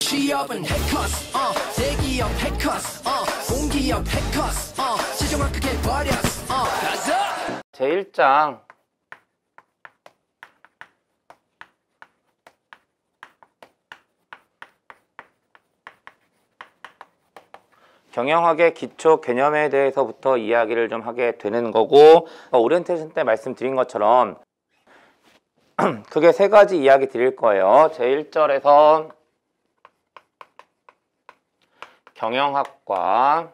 취업은 해커스 대기업 해커스 공기업 해커스 시종을 크게 버렸어 가자. 제1장 경영학의 기초 개념에 대해서부터 이야기를 좀 하게 되는 거고, 오리엔테이션 때 말씀드린 것처럼 크게 세 가지 이야기 드릴 거예요. 제1절에서 경영학과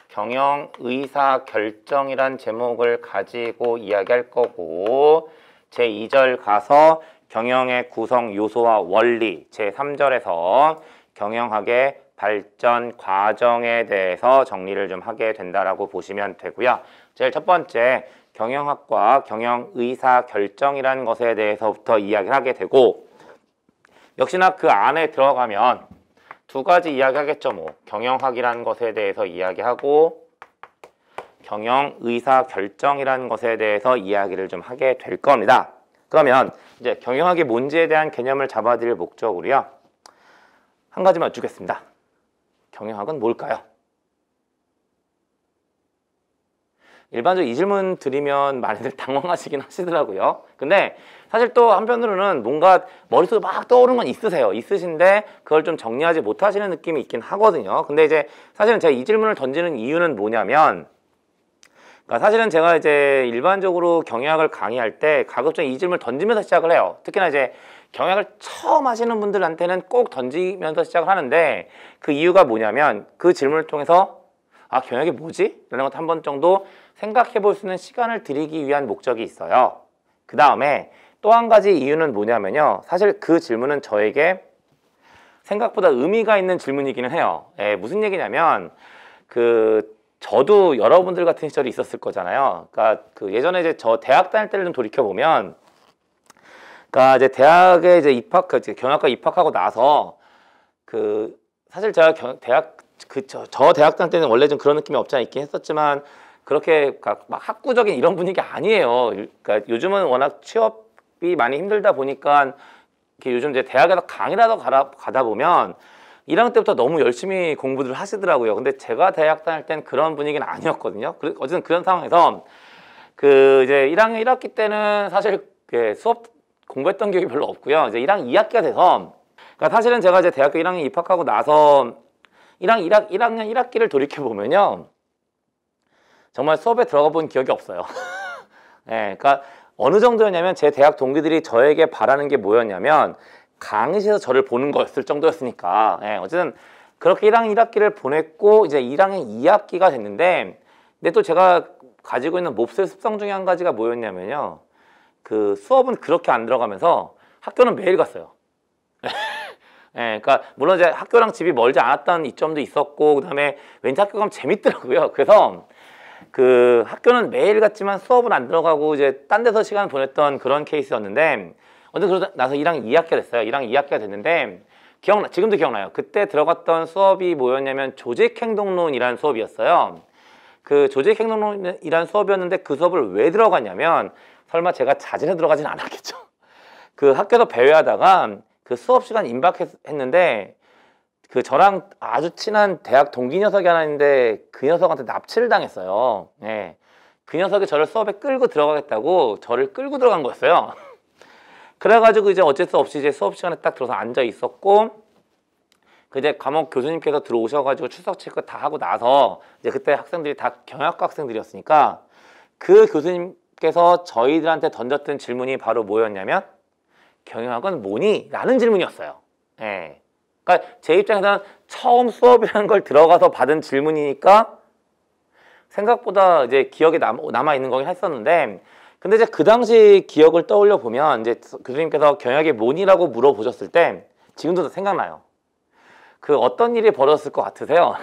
경영의사결정이란 제목을 가지고 이야기할 거고, 제2절 가서 경영의 구성 요소와 원리, 제3절에서 경영학의 발전 과정에 대해서 정리를 좀 하게 된다라고 보시면 되고요. 제일 첫 번째, 경영학과 경영의사결정이라는 것에 대해서부터 이야기를 하게 되고, 역시나 그 안에 들어가면 두 가지 이야기하겠죠. 경영학이라는 것에 대해서 이야기하고 경영의사결정이라는 것에 대해서 이야기를 좀 하게 될 겁니다. 그러면 이제 경영학이 뭔지에 대한 개념을 잡아드릴 목적으로요, 한 가지만 여쭙겠습니다. 경영학은 뭘까요? 일반적으로 이 질문 드리면 많이들 당황하시긴 하시더라고요. 근데 사실 또 한편으로는 뭔가 머릿속에 막 떠오르는 건 있으신데 그걸 좀 정리하지 못하시는 느낌이 있긴 하거든요. 근데 이제 사실은 제가 이 질문을 던지는 이유는 뭐냐면, 그러니까 사실은 제가 이제 일반적으로 경영학을 강의할 때 가급적 이 질문을 던지면서 시작을 해요. 특히나 이제 경영학을 처음 하시는 분들한테는 꼭 던지면서 시작을 하는데, 그 이유가 뭐냐면 그 질문을 통해서 경영학이 뭐지? 라는 것도 한 번 정도 생각해 볼 수 있는 시간을 드리기 위한 목적이 있어요. 그 다음에 또 한 가지 이유는 뭐냐면요, 사실 그 질문은 저에게 생각보다 의미가 있는 질문이기는 해요. 무슨 얘기냐면, 저도 여러분들 같은 시절이 있었을 거잖아요. 그러니까 예전에 이제 저 대학 다닐 때를 좀 돌이켜 보면, 그러니까 이제 대학에 이제 경영학과 입학하고 나서 사실 제가 저 대학 다닐 때는 원래 좀 그런 느낌이 없지 않아 있긴 했었지만, 그렇게 막 학구적인 이런 분위기 아니에요. 그러니까 요즘은 워낙 취업이 많이 힘들다 보니까 요즘 이제 대학에서 강의라도 가다 보면 1학년 때부터 너무 열심히 공부들 하시더라고요. 근데 제가 대학 다닐 땐 그런 분위기는 아니었거든요. 어쨌든 그런 상황에서 이제 1학년 1학기 때는 사실 수업 공부했던 기억이 별로 없고요. 이제 1학년 2학기가 돼서, 그러니까 사실은 제가 이제 대학교 1학년 입학하고 나서 1학년 1학기를 돌이켜 보면요, 정말 수업에 들어가 본 기억이 없어요. 그러니까 어느 정도였냐면, 제 대학 동기들이 저에게 바라는 게 뭐였냐면 강의실에서 저를 보는 거였을 정도였으니까. 어쨌든 그렇게 1학년 1학기를 보냈고, 이제 1학년 2학기가 됐는데, 근데 또 제가 가지고 있는 몹쓸 습성 중에 한 가지가 뭐였냐면요, 수업은 그렇게 안 들어가면서 학교는 매일 갔어요. 그러니까 물론 이제 학교랑 집이 멀지 않았다는 이점도 있었고, 그다음에 왠지 학교 가면 재밌더라고요. 그래서 학교는 매일 갔지만 수업은 안 들어가고 이제 딴 데서 시간 보냈던 그런 케이스였는데, 그러다 나서 1학년 2학기가 됐어요. 1학년 2학기가 됐는데 지금도 기억나요. 그때 들어갔던 수업이 뭐였냐면 조직행동론이라는 수업이었어요. 그 조직행동론이라는 수업이었는데, 그 수업을 왜 들어갔냐면, 설마 제가 자진해 들어가진 않았겠죠. 학교에서 배회하다가 수업 시간 임박했는데, 저랑 아주 친한 대학 동기 녀석이 하나 있는데 그 녀석한테 납치를 당했어요. 그 녀석이 저를 수업에 끌고 들어가겠다고 저를 끌고 들어간 거였어요. 그래가지고 이제 어쩔 수 없이 이제 수업 시간에 딱 들어서 앉아 있었고, 이제 과목 교수님께서 들어오셔가지고 출석 체크 다 하고 나서, 이제 그때 학생들이 다 경영학과 학생들이었으니까 그 교수님께서 저희들한테 던졌던 질문이 바로 뭐였냐면, 경영학은 뭐니? 라는 질문이었어요. 그러니까 제 입장에서는 처음 수업이라는 걸 들어가서 받은 질문이니까 생각보다 이제 기억에 남아 있는 거긴 했었는데, 근데 이제 그 당시 기억을 떠올려 보면, 이제 교수님께서 경영학이 뭐니라고 물어보셨을 때 지금도 생각나요. 어떤 일이 벌어졌을 것 같으세요?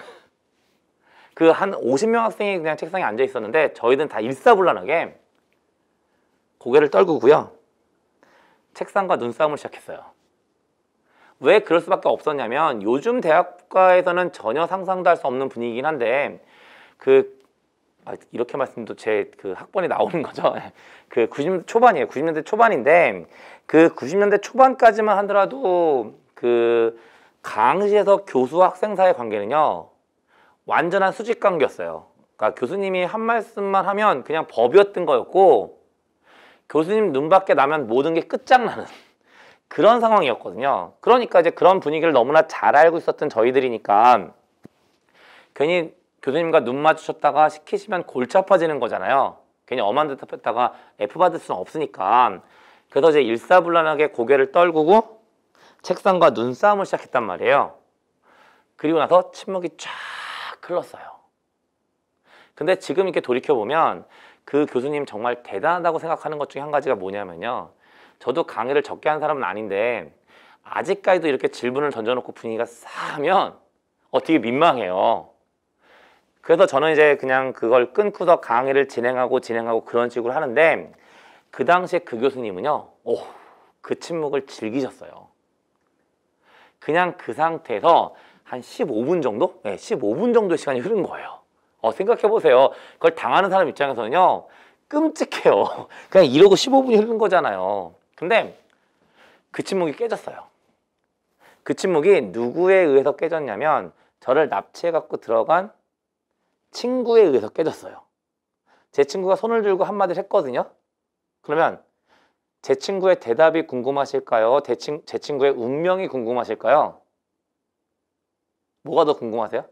한 50명 학생이 그냥 책상에 앉아 있었는데, 저희는 다 일사불란하게 고개를 떨구고요, 책상과 눈싸움을 시작했어요. 왜 그럴 수밖에 없었냐면, 요즘 대학가에서는 전혀 상상도 할 수 없는 분위기긴 한데, 이렇게 말씀도 제 그 학번이 나오는 거죠. 그 90년대 초반이에요. 90년대 초반인데 그 90년대 초반까지만 하더라도 그 강의실에서 교수와 학생 사이의 관계는요 완전한 수직 관계였어요. 그러니까 교수님이 한 말씀만 하면 그냥 법이었던 거였고 교수님 눈 밖에 나면 모든 게 끝장나는 그런 상황이었거든요. 그러니까 이제 그런 분위기를 너무나 잘 알고 있었던 저희들이니까 괜히 교수님과 눈 마주쳤다가 시키시면 골치 아파지는 거잖아요. 괜히 엄한 듯 했다가 F 받을 수는 없으니까. 그래서 이제 일사불란하게 고개를 떨구고 책상과 눈싸움을 시작했단 말이에요. 그리고 나서 침묵이 쫙 흘렀어요. 근데 지금 이렇게 돌이켜보면 그 교수님 정말 대단하다고 생각하는 것 중에 한 가지가 뭐냐면요. 저도 강의를 적게 한 사람은 아닌데 아직까지도 이렇게 질문을 던져놓고 분위기가 싸하면 되게 민망해요. 그래서 저는 이제 그냥 그걸 끊고서 강의를 진행하고 그런 식으로 하는데 그 당시에 그 교수님은요. 그 침묵을 즐기셨어요. 그냥 그 상태에서 한 15분 정도? 네, 15분 정도 시간이 흐른 거예요. 생각해보세요. 그걸 당하는 사람 입장에서는요. 끔찍해요. 그냥 이러고 15분이 흐른 거잖아요. 근데 그 침묵이 깨졌어요. 그 침묵이 누구에 의해서 깨졌냐면 저를 납치해갖고 들어간 친구에 의해서 깨졌어요. 제 친구가 손을 들고 한마디를 했거든요. 그러면 제 친구의 대답이 궁금하실까요? 제 친구의 운명이 궁금하실까요? 뭐가 더 궁금하세요?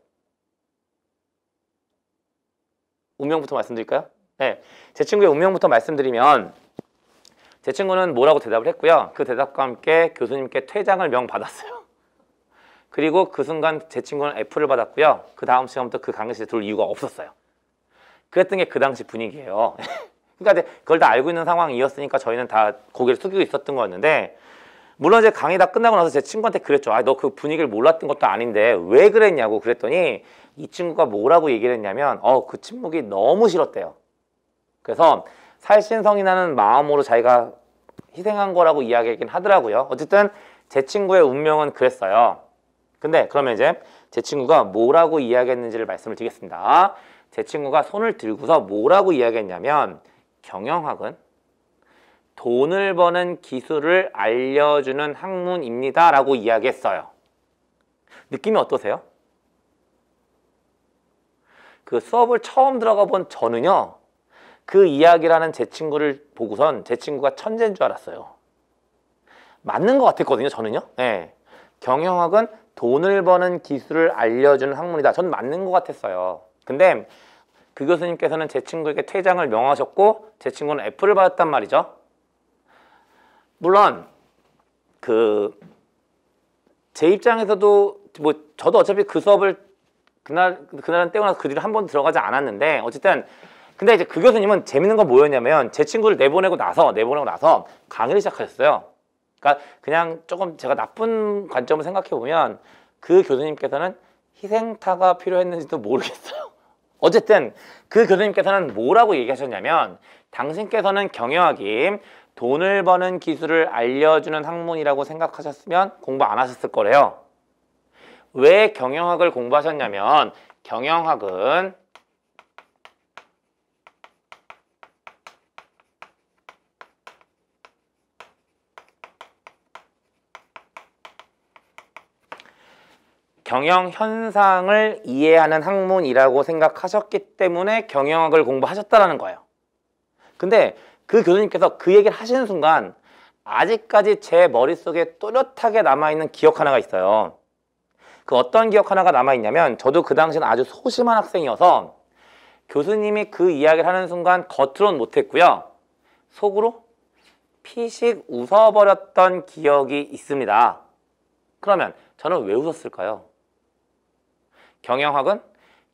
운명부터 말씀드릴까요? 네, 제 친구의 운명부터 말씀드리면 제 친구는 뭐라고 대답을 했고요. 그 대답과 함께 교수님께 퇴장을 명받았어요. 그리고 그 순간 제 친구는 F를 받았고요. 그 다음 시간부터 그 강의실에 들어올 이유가 없었어요. 그랬던 게 그 당시 분위기예요. 그러니까 그걸 다 알고 있는 상황이었으니까 저희는 다 고개를 숙이고 있었던 거였는데 물론 이제 강의 다 끝나고 나서 제 친구한테 그랬죠. 너 그 분위기를 몰랐던 것도 아닌데 왜 그랬냐고 그랬더니 이 친구가 뭐라고 얘기를 했냐면 그 침묵이 너무 싫었대요. 그래서 살신성인하는 마음으로 자기가 희생한 거라고 이야기하긴 하더라고요. 어쨌든 제 친구의 운명은 그랬어요. 근데 그러면 이제 제 친구가 뭐라고 이야기했는지를 말씀을 드리겠습니다. 제 친구가 손을 들고서 뭐라고 이야기했냐면 경영학은 돈을 버는 기술을 알려주는 학문입니다 라고 이야기했어요. 느낌이 어떠세요? 그 수업을 처음 들어가 본 저는요 그 이야기를 하는 제 친구를 보고선 제 친구가 천재인 줄 알았어요. 맞는 것 같았거든요 저는요. 네. 경영학은 돈을 버는 기술을 알려주는 학문이다. 전 맞는 것 같았어요. 근데 그 교수님께서는 제 친구에게 퇴장을 명하셨고 제 친구는 F를 받았단 말이죠. 물론 제 입장에서도 뭐 저도 어차피 그 수업을 그날은 떼고 나서 그 뒤로 한 번도 들어가지 않았는데 어쨌든 근데 이제 그 교수님은 재밌는 건 뭐였냐면 제 친구를 내보내고 나서 강의를 시작하셨어요. 그러니까 그냥 조금 제가 나쁜 관점을 생각해 보면 그 교수님께서는 희생타가 필요했는지도 모르겠어요. 어쨌든 그 교수님께서는 뭐라고 얘기하셨냐면 당신께서는 경영학이 돈을 버는 기술을 알려주는 학문이라고 생각하셨으면 공부 안 하셨을 거래요. 왜 경영학을 공부하셨냐면 경영학은 경영 현상을 이해하는 학문이라고 생각하셨기 때문에 경영학을 공부하셨다는 거예요. 근데 그 교수님께서 그 얘기를 하시는 순간 아직까지 제 머릿속에 또렷하게 남아있는 기억 하나가 있어요. 그 어떤 기억 하나가 남아있냐면 저도 그 당시는 아주 소심한 학생이어서 교수님이 그 이야기를 하는 순간 겉으로는 못했고요. 속으로 피식 웃어버렸던 기억이 있습니다. 그러면 저는 왜 웃었을까요? 경영학은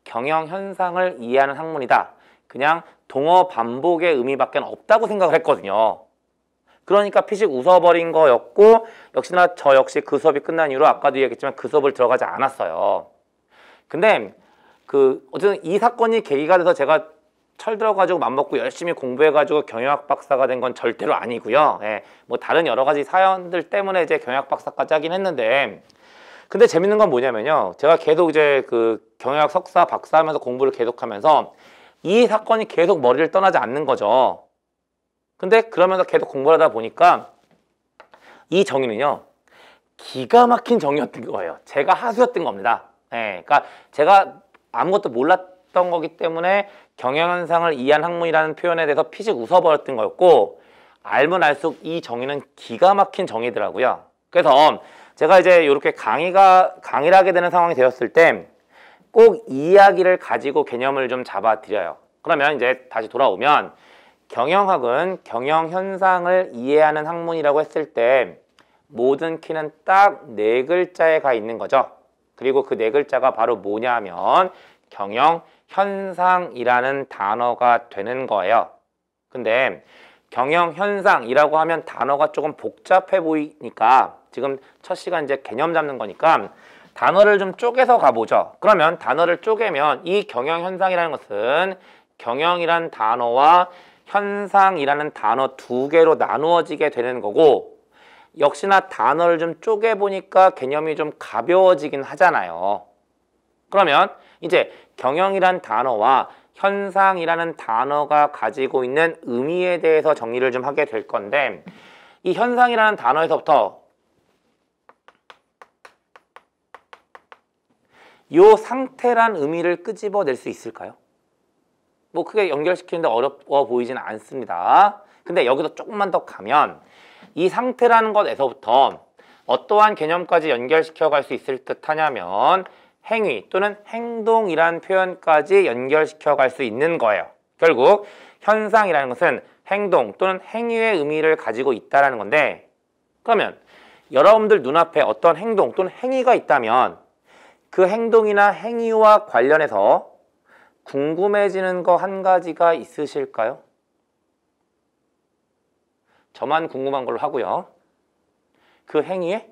경영 현상을 이해하는 학문이다. 그냥 동어 반복의 의미밖에 없다고 생각을 했거든요. 그러니까 피식 웃어버린 거였고 역시나 저 역시 그 수업이 끝난 이후로 아까도 얘기했지만 그 수업을 들어가지 않았어요. 근데 어쨌든 이 사건이 계기가 돼서 제가 철들어가지고 맘먹고 열심히 공부해가지고 경영학 박사가 된 건 절대로 아니고요. 예, 뭐 다른 여러 가지 사연들 때문에 이제 경영학 박사까지 하긴 했는데 근데 재밌는 건 뭐냐면요. 제가 계속 이제 그 경영학 석사 박사 하면서 공부를 계속하면서 이 사건이 계속 머리를 떠나지 않는 거죠. 근데 그러면서 계속 공부를 하다 보니까 이 정의는요, 기가 막힌 정의였던 거예요. 제가 하수였던 겁니다. 예, 그러니까 제가 아무것도 몰랐던 거기 때문에 경영현상을 이해한 학문이라는 표현에 대해서 피식 웃어버렸던 거였고, 알면 알수록 이 정의는 기가 막힌 정의더라고요. 그래서 제가 이제 이렇게 강의를 하게 되는 상황이 되었을 때 꼭 이야기를 가지고 개념을 좀 잡아드려요. 그러면 이제 다시 돌아오면 경영학은 경영현상을 이해하는 학문이라고 했을 때 모든 키는 딱 4글자에 가 있는 거죠. 그리고 그 4글자가 바로 뭐냐면 경영현상이라는 단어가 되는 거예요. 근데 경영현상이라고 하면 단어가 조금 복잡해 보이니까 지금 첫 시간 이제 개념 잡는 거니까 단어를 좀 쪼개서 가보죠. 그러면 단어를 쪼개면 이 경영현상이라는 것은 경영이란 단어와 현상이라는 단어 2개로 나누어지게 되는 거고, 역시나 단어를 좀 쪼개보니까 개념이 좀 가벼워지긴 하잖아요. 그러면 이제 경영이란 단어와 현상이라는 단어가 가지고 있는 의미에 대해서 정리를 좀 하게 될 건데, 이 현상이라는 단어에서부터 요 상태란 의미를 끄집어낼 수 있을까요? 뭐 크게 연결시키는데 어려워 보이지는 않습니다. 근데 여기서 조금만 더 가면 이 상태라는 것에서부터 어떠한 개념까지 연결시켜 갈 수 있을 듯 하냐면 행위 또는 행동이란 표현까지 연결시켜 갈 수 있는 거예요. 결국 현상이라는 것은 행동 또는 행위의 의미를 가지고 있다는 건데, 그러면 여러분들 눈앞에 어떤 행동 또는 행위가 있다면 그 행동이나 행위와 관련해서 궁금해지는 거 한 가지가 있으실까요? 저만 궁금한 걸로 하고요. 그 행위의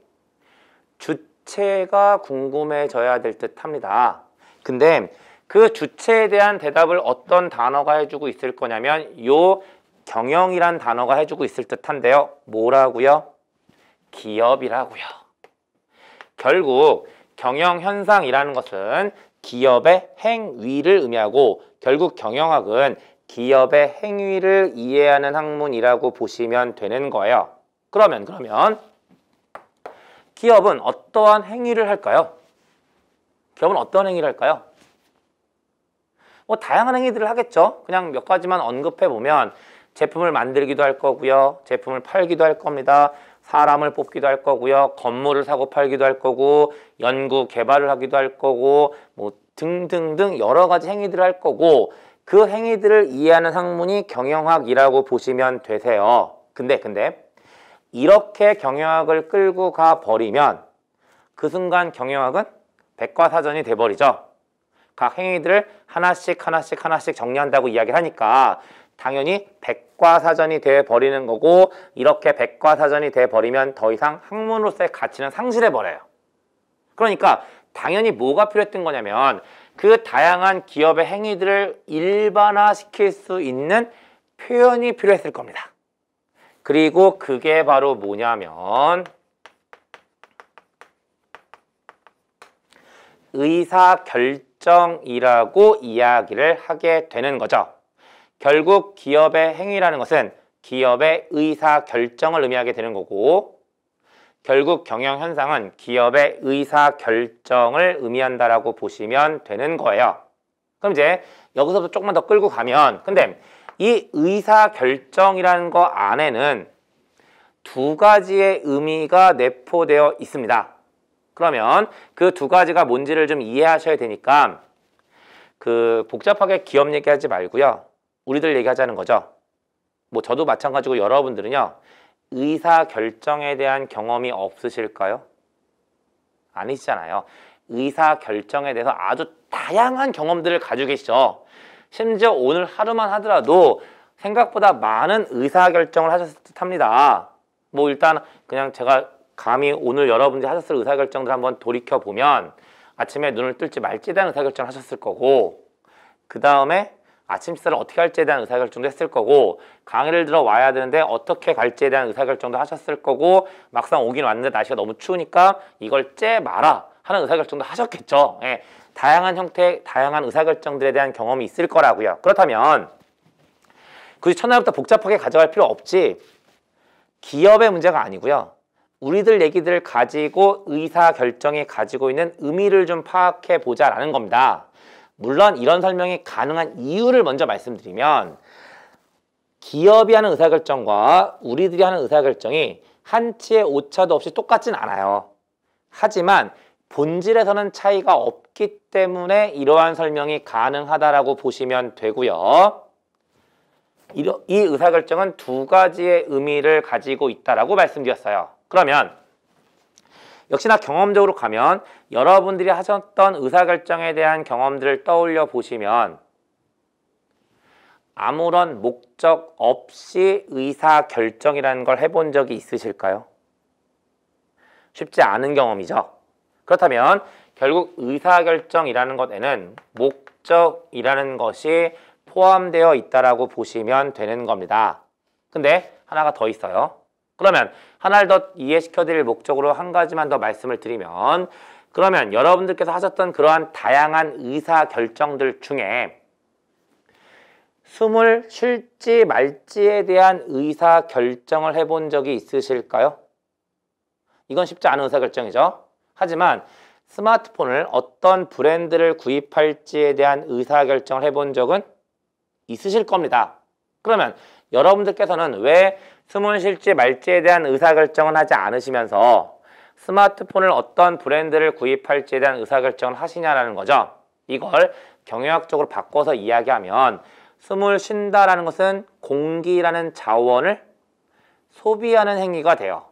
주체가 궁금해져야 될 듯 합니다. 근데 그 주체에 대한 대답을 어떤 단어가 해주고 있을 거냐면 요 경영이란 단어가 해주고 있을 듯 한데요. 뭐라고요? 기업이라고요. 결국 경영현상이라는 것은 기업의 행위를 의미하고, 결국 경영학은 기업의 행위를 이해하는 학문이라고 보시면 되는 거예요. 그러면 기업은 어떠한 행위를 할까요? 기업은 어떤 행위를 할까요? 뭐 다양한 행위들을 하겠죠. 그냥 몇 가지만 언급해 보면 제품을 만들기도 할 거고요. 제품을 팔기도 할 겁니다. 사람을 뽑기도 할 거고요. 건물을 사고 팔기도 할 거고, 연구 개발을 하기도 할 거고, 뭐 등등등 여러 가지 행위들을 할 거고, 그 행위들을 이해하는 학문이 경영학이라고 보시면 되세요. 근데 이렇게 경영학을 끌고 가 버리면 그 순간 경영학은 백과사전이 돼 버리죠. 각 행위들을 하나씩 정리한다고 이야기를 하니까 당연히 백과사전이 돼 버리는 거고, 이렇게 백과사전이 돼 버리면 더 이상 학문으로서의 가치는 상실해 버려요. 그러니까 당연히 뭐가 필요했던 거냐면 그 다양한 기업의 행위들을 일반화시킬 수 있는 표현이 필요했을 겁니다. 그리고 그게 바로 뭐냐면 의사결정이라고 이야기를 하게 되는 거죠. 결국 기업의 행위라는 것은 기업의 의사결정을 의미하게 되는 거고, 결국 경영현상은 기업의 의사결정을 의미한다라고 보시면 되는 거예요. 그럼 이제 여기서부터 조금만 더 끌고 가면, 근데 이 의사결정이라는 거 안에는 2가지의 의미가 내포되어 있습니다. 그러면 그 2가지가 뭔지를 좀 이해하셔야 되니까 복잡하게 기업 얘기하지 말고요. 우리들 얘기하자는 거죠. 뭐 저도 마찬가지고 여러분들은요. 의사결정에 대한 경험이 없으실까요? 아니시잖아요. 의사결정에 대해서 아주 다양한 경험들을 가지고 계시죠. 심지어 오늘 하루만 하더라도 생각보다 많은 의사결정을 하셨을 듯 합니다. 뭐 일단 그냥 제가 감히 오늘 여러분들이 하셨을 의사결정들 한번 돌이켜보면 아침에 눈을 뜰지 말지에 대한 의사결정을 하셨을 거고, 그 다음에 아침 식사를 어떻게 할지에 대한 의사결정도 했을 거고, 강의를 들어 와야 되는데 어떻게 갈지에 대한 의사결정도 하셨을 거고, 막상 오긴 왔는데 날씨가 너무 추우니까 이걸 째 마라 하는 의사결정도 하셨겠죠. 예. 다양한 형태, 다양한 의사결정들에 대한 경험이 있을 거라고요. 그렇다면 굳이 첫날부터 복잡하게 가져갈 필요 없지. 기업의 문제가 아니고요. 우리들 얘기들을 가지고 의사결정이 가지고 있는 의미를 좀 파악해 보자라는 겁니다. 물론 이런 설명이 가능한 이유를 먼저 말씀드리면 기업이 하는 의사결정과 우리들이 하는 의사결정이 한치의 오차도 없이 똑같진 않아요. 하지만 본질에서는 차이가 없기 때문에 이러한 설명이 가능하다라고 보시면 되고요. 이 의사결정은 두 가지의 의미를 가지고 있다라고 말씀드렸어요. 그러면 역시나 경험적으로 가면 여러분들이 하셨던 의사결정에 대한 경험들을 떠올려 보시면 아무런 목적 없이 의사결정이라는 걸 해본 적이 있으실까요? 쉽지 않은 경험이죠. 그렇다면 결국 의사결정이라는 것에는 목적이라는 것이 포함되어 있다라고 보시면 되는 겁니다. 근데 하나가 더 있어요. 그러면 하나를 더 이해시켜 드릴 목적으로 한 가지만 더 말씀을 드리면 그러면 여러분들께서 하셨던 그러한 다양한 의사결정들 중에 숨을 쉴지 말지에 대한 의사결정을 해본 적이 있으실까요? 이건 쉽지 않은 의사결정이죠. 하지만 스마트폰을 어떤 브랜드를 구입할지에 대한 의사결정을 해본 적은 있으실 겁니다. 그러면 여러분들께서는 왜 숨을 쉴지 말지에 대한 의사결정은 하지 않으시면서 스마트폰을 어떤 브랜드를 구입할지에 대한 의사결정을 하시냐라는 거죠. 이걸 경영학적으로 바꿔서 이야기하면 숨을 쉰다라는 것은 공기라는 자원을 소비하는 행위가 돼요.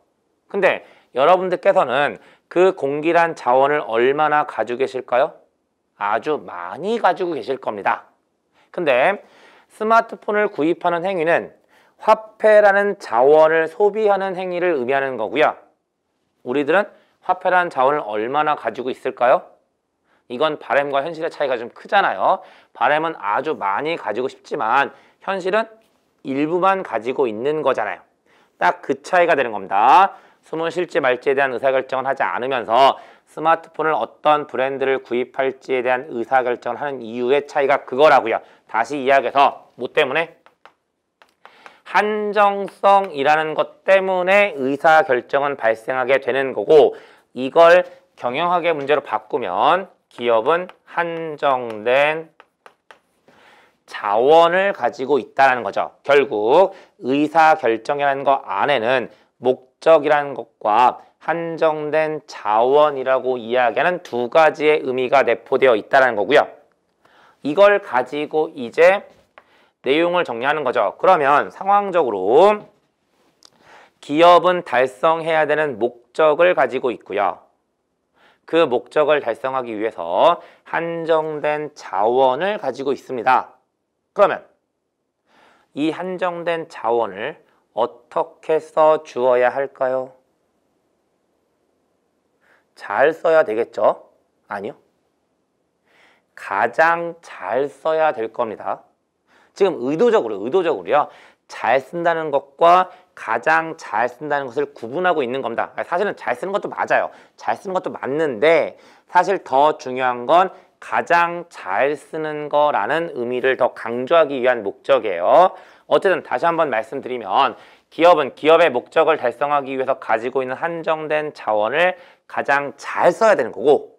근데 여러분들께서는 그 공기란 자원을 얼마나 가지고 계실까요? 아주 많이 가지고 계실 겁니다. 근데 스마트폰을 구입하는 행위는 화폐라는 자원을 소비하는 행위를 의미하는 거고요. 우리들은 화폐라는 자원을 얼마나 가지고 있을까요? 이건 바램과 현실의 차이가 좀 크잖아요. 바램은 아주 많이 가지고 싶지만 현실은 일부만 가지고 있는 거잖아요. 딱 그 차이가 되는 겁니다. 숨을 쉴지 말지에 대한 의사결정을 하지 않으면서 스마트폰을 어떤 브랜드를 구입할지에 대한 의사결정을 하는 이유의 차이가 그거라고요. 다시 이야기해서 뭐 때문에? 한정성이라는 것 때문에 의사결정은 발생하게 되는 거고 이걸 경영학의 문제로 바꾸면 기업은 한정된 자원을 가지고 있다는 거죠. 결국 의사결정이라는 것 안에는 목적이라는 것과 한정된 자원이라고 이야기하는 두 가지의 의미가 내포되어 있다는 거고요. 이걸 가지고 이제 내용을 정리하는 거죠. 그러면 상황적으로 기업은 달성해야 되는 목적을 가지고 있고요. 그 목적을 달성하기 위해서 한정된 자원을 가지고 있습니다. 그러면 이 한정된 자원을 어떻게 써 주어야 할까요? 잘 써야 되겠죠? 아니요. 가장 잘 써야 될 겁니다. 지금 의도적으로요. 잘 쓴다는 것과 가장 잘 쓴다는 것을 구분하고 있는 겁니다. 사실은 잘 쓰는 것도 맞아요. 잘 쓰는 것도 맞는데 사실 더 중요한 건 가장 잘 쓰는 거라는 의미를 더 강조하기 위한 목적이에요. 어쨌든 다시 한번 말씀드리면 기업은 기업의 목적을 달성하기 위해서 가지고 있는 한정된 자원을 가장 잘 써야 되는 거고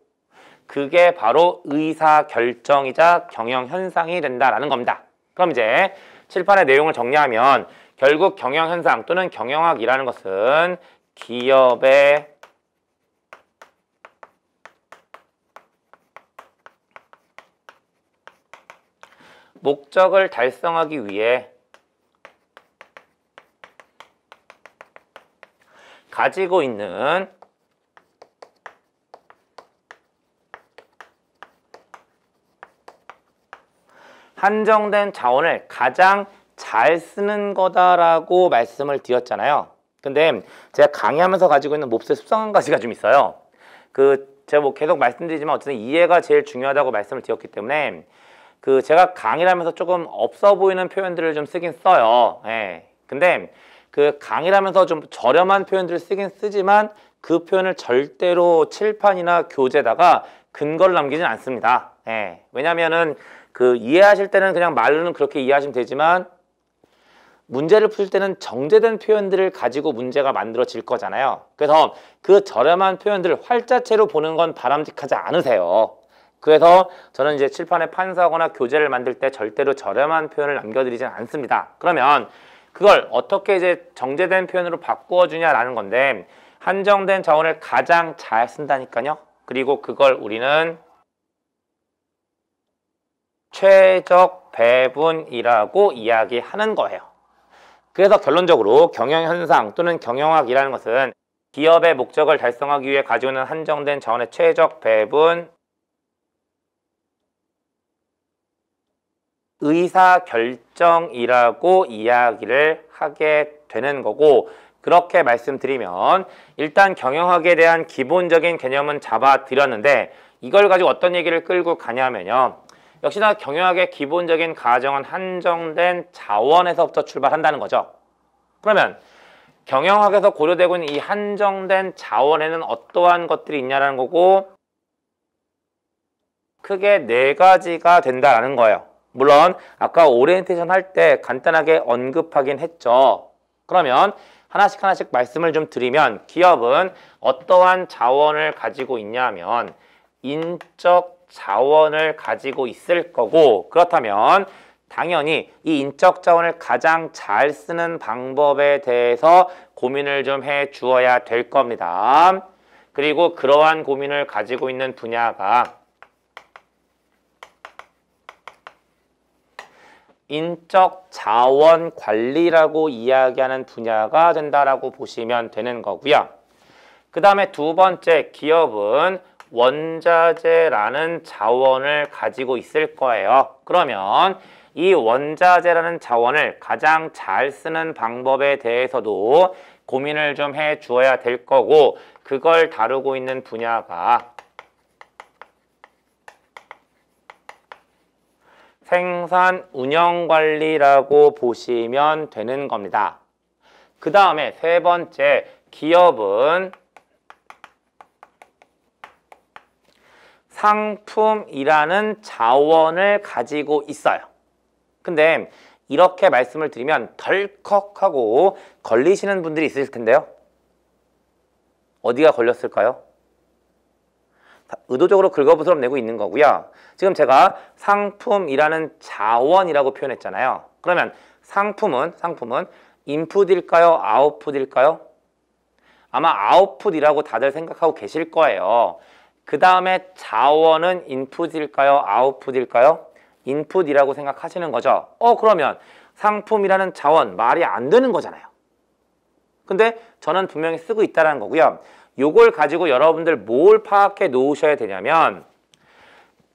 그게 바로 의사결정이자 경영현상이 된다라는 겁니다. 그럼 이제 칠판의 내용을 정리하면 결국 경영현상 또는 경영학이라는 것은 기업의 목적을 달성하기 위해 가지고 있는 한정된 자원을 가장 잘 쓰는 거다라고 말씀을 드렸잖아요. 근데 제가 강의하면서 가지고 있는 몹쓸 습성 한 가지가 좀 있어요. 제가 뭐 계속 말씀드리지만 어쨌든 이해가 제일 중요하다고 말씀을 드렸기 때문에 제가 강의를 하면서 조금 없어 보이는 표현들을 좀 쓰긴 써요. 예. 근데 강의를 하면서 좀 저렴한 표현들을 쓰긴 쓰지만 그 표현을 절대로 칠판이나 교재다가 근거를 남기진 않습니다. 예, 왜냐면은 그 이해하실 때는 그냥 말로는 그렇게 이해하시면 되지만 문제를 풀 때는 정제된 표현들을 가지고 문제가 만들어질 거잖아요. 그래서 그 저렴한 표현들을 활자체로 보는 건 바람직하지 않으세요. 그래서 저는 이제 칠판에 판서하거나 교재를 만들 때 절대로 저렴한 표현을 남겨드리진 않습니다. 그러면 그걸 어떻게 이제 정제된 표현으로 바꾸어주냐라는 건데 한정된 자원을 가장 잘 쓴다니까요. 그리고 그걸 우리는 최적 배분이라고 이야기하는 거예요. 그래서 결론적으로 경영현상 또는 경영학이라는 것은 기업의 목적을 달성하기 위해 가지고 있는 한정된 자원의 최적 배분, 의사결정이라고 이야기를 하게 되는 거고, 그렇게 말씀드리면 일단 경영학에 대한 기본적인 개념은 잡아드렸는데 이걸 가지고 어떤 얘기를 끌고 가냐면요. 역시나 경영학의 기본적인 가정은 한정된 자원에서부터 출발한다는 거죠. 그러면 경영학에서 고려되고 있는 이 한정된 자원에는 어떠한 것들이 있냐는 거고 크게 네 가지가 된다는 거예요. 물론 아까 오리엔테이션 할 때 간단하게 언급하긴 했죠. 그러면 하나씩 말씀을 좀 드리면 기업은 어떠한 자원을 가지고 있냐면 인적 자원을 가지고 있을 거고, 그렇다면 당연히 이 인적 자원을 가장 잘 쓰는 방법에 대해서 고민을 좀 해 주어야 될 겁니다. 그리고 그러한 고민을 가지고 있는 분야가 인적 자원 관리라고 이야기하는 분야가 된다라고 보시면 되는 거고요. 그 다음에 두 번째, 기업은 원자재라는 자원을 가지고 있을 거예요. 그러면 이 원자재라는 자원을 가장 잘 쓰는 방법에 대해서도 고민을 좀 해 주어야 될 거고, 그걸 다루고 있는 분야가 생산 운영 관리라고 보시면 되는 겁니다. 그 다음에 세 번째, 기업은 상품이라는 자원을 가지고 있어요. 근데 이렇게 말씀을 드리면 덜컥하고 걸리시는 분들이 있을 텐데요. 어디가 걸렸을까요? 의도적으로 긁어부스럼 내고 있는 거고요. 지금 제가 상품이라는 자원이라고 표현했잖아요. 그러면 상품은 인풋일까요? 아웃풋일까요? 아마 아웃풋이라고 다들 생각하고 계실 거예요. 그 다음에 자원은 인풋일까요? 아웃풋일까요? 인풋이라고 생각하시는 거죠. 그러면 상품이라는 자원 말이 안 되는 거잖아요. 근데 저는 분명히 쓰고 있다는 거고요. 요걸 가지고 여러분들 뭘 파악해 놓으셔야 되냐면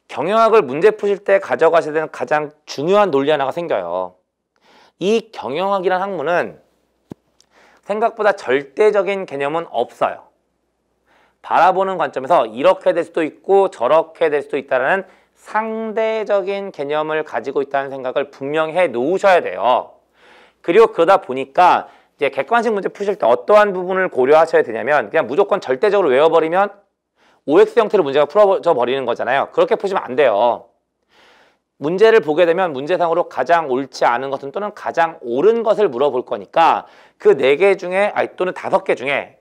경영학을 문제 푸실 때 가져가셔야 되는 가장 중요한 논리 하나가 생겨요. 이 경영학이라는 학문은 생각보다 절대적인 개념은 없어요. 바라보는 관점에서 이렇게 될 수도 있고 저렇게 될 수도 있다는 상대적인 개념을 가지고 있다는 생각을 분명히 해 놓으셔야 돼요. 그리고 그러다 보니까 이제 객관식 문제 푸실 때 어떠한 부분을 고려하셔야 되냐면 그냥 무조건 절대적으로 외워버리면 OX 형태로 문제가 풀어져 버리는 거잖아요. 그렇게 푸시면 안 돼요. 문제를 보게 되면 문제상으로 가장 옳지 않은 것은 또는 가장 옳은 것을 물어볼 거니까 그 4개 중에 또는 5개 중에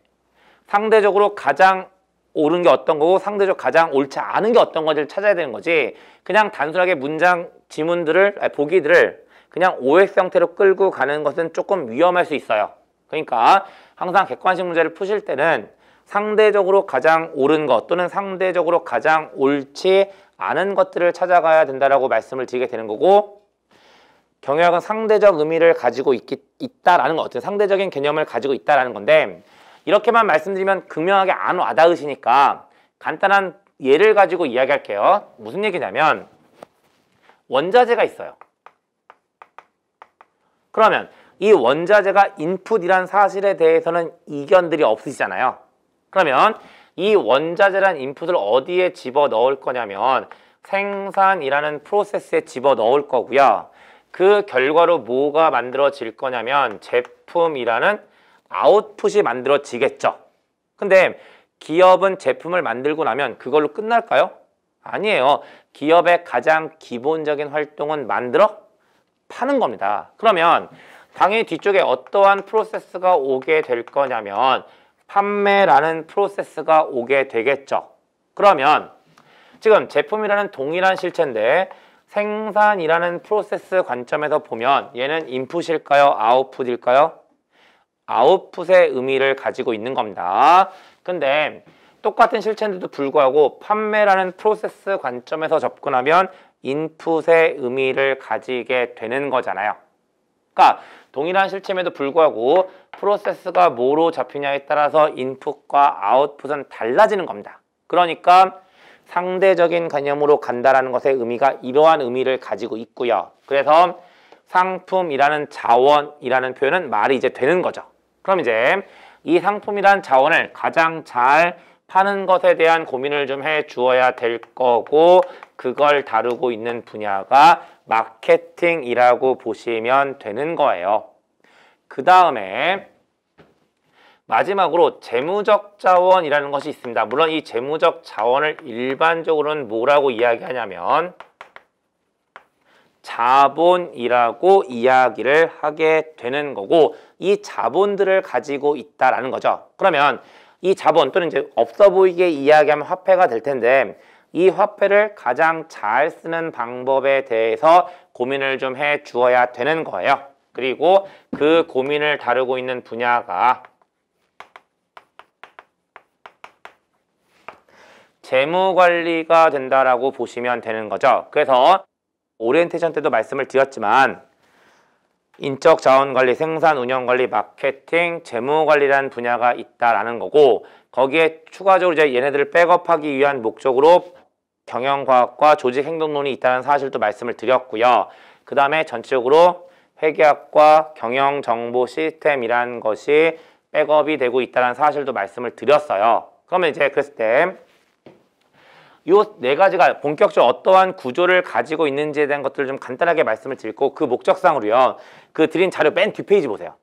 상대적으로 가장 옳은 게 어떤 거고 상대적으로 가장 옳지 않은 게 어떤 건지를 찾아야 되는 거지, 그냥 단순하게 문장 지문들을 보기들을 그냥 OX 형태로 끌고 가는 것은 조금 위험할 수 있어요. 그러니까 항상 객관식 문제를 푸실 때는 상대적으로 가장 옳은 것 또는 상대적으로 가장 옳지 않은 것들을 찾아가야 된다라고 말씀을 드리게 되는 거고, 경영학은 상대적 의미를 가지고 있다라는 거, 어떤 상대적인 개념을 가지고 있다라는 건데, 이렇게만 말씀드리면 극명하게 안 와닿으시니까 간단한 예를 가지고 이야기할게요. 무슨 얘기냐면 원자재가 있어요. 그러면 이 원자재가 인풋이란 사실에 대해서는 이견들이 없으시잖아요. 그러면 이 원자재란 인풋을 어디에 집어넣을 거냐면 생산이라는 프로세스에 집어넣을 거고요. 그 결과로 뭐가 만들어질 거냐면 제품이라는 아웃풋이 만들어지겠죠. 근데 기업은 제품을 만들고 나면 그걸로 끝날까요? 아니에요. 기업의 가장 기본적인 활동은 만들어 파는 겁니다. 그러면 당연히 뒤쪽에 어떠한 프로세스가 오게 될 거냐면 판매라는 프로세스가 오게 되겠죠. 그러면 지금 제품이라는 동일한 실체인데 생산이라는 프로세스 관점에서 보면 얘는 인풋일까요? 아웃풋일까요? 아웃풋의 의미를 가지고 있는 겁니다. 근데 똑같은 실체인데도 불구하고 판매라는 프로세스 관점에서 접근하면 인풋의 의미를 가지게 되는 거잖아요. 그러니까 동일한 실체임에도 불구하고 프로세스가 뭐로 잡히냐에 따라서 인풋과 아웃풋은 달라지는 겁니다. 그러니까 상대적인 개념으로 간다라는 것의 의미가 이러한 의미를 가지고 있고요. 그래서 상품이라는 자원이라는 표현은 말이 이제 되는 거죠. 그럼 이제 이 상품이란 자원을 가장 잘 파는 것에 대한 고민을 좀 해 주어야 될 거고 그걸 다루고 있는 분야가 마케팅이라고 보시면 되는 거예요. 그 다음에 마지막으로 재무적 자원이라는 것이 있습니다. 물론 이 재무적 자원을 일반적으로는 뭐라고 이야기하냐면 자본이라고 이야기를 하게 되는 거고 이 자본들을 가지고 있다라는 거죠. 그러면 이 자본 또는 이제 없어 보이게 이야기하면 화폐가 될 텐데 이 화폐를 가장 잘 쓰는 방법에 대해서 고민을 좀 해 주어야 되는 거예요. 그리고 그 고민을 다루고 있는 분야가 재무관리가 된다라고 보시면 되는 거죠. 그래서 오리엔테이션 때도 말씀을 드렸지만 인적 자원관리, 생산 운영관리, 마케팅, 재무관리라는 분야가 있다라는 거고 거기에 추가적으로 이제 얘네들을 백업하기 위한 목적으로 경영과학과 조직행동론이 있다는 사실도 말씀을 드렸고요. 그 다음에 전체적으로 회계학과 경영정보 시스템이라는 것이 백업이 되고 있다는 사실도 말씀을 드렸어요. 그러면 이제 그랬을 때 이 네 가지가 본격적으로 어떠한 구조를 가지고 있는지에 대한 것들을 좀 간단하게 말씀을 드리고 그 목적상으로요. 그 드린 자료 맨 뒷페이지 보세요.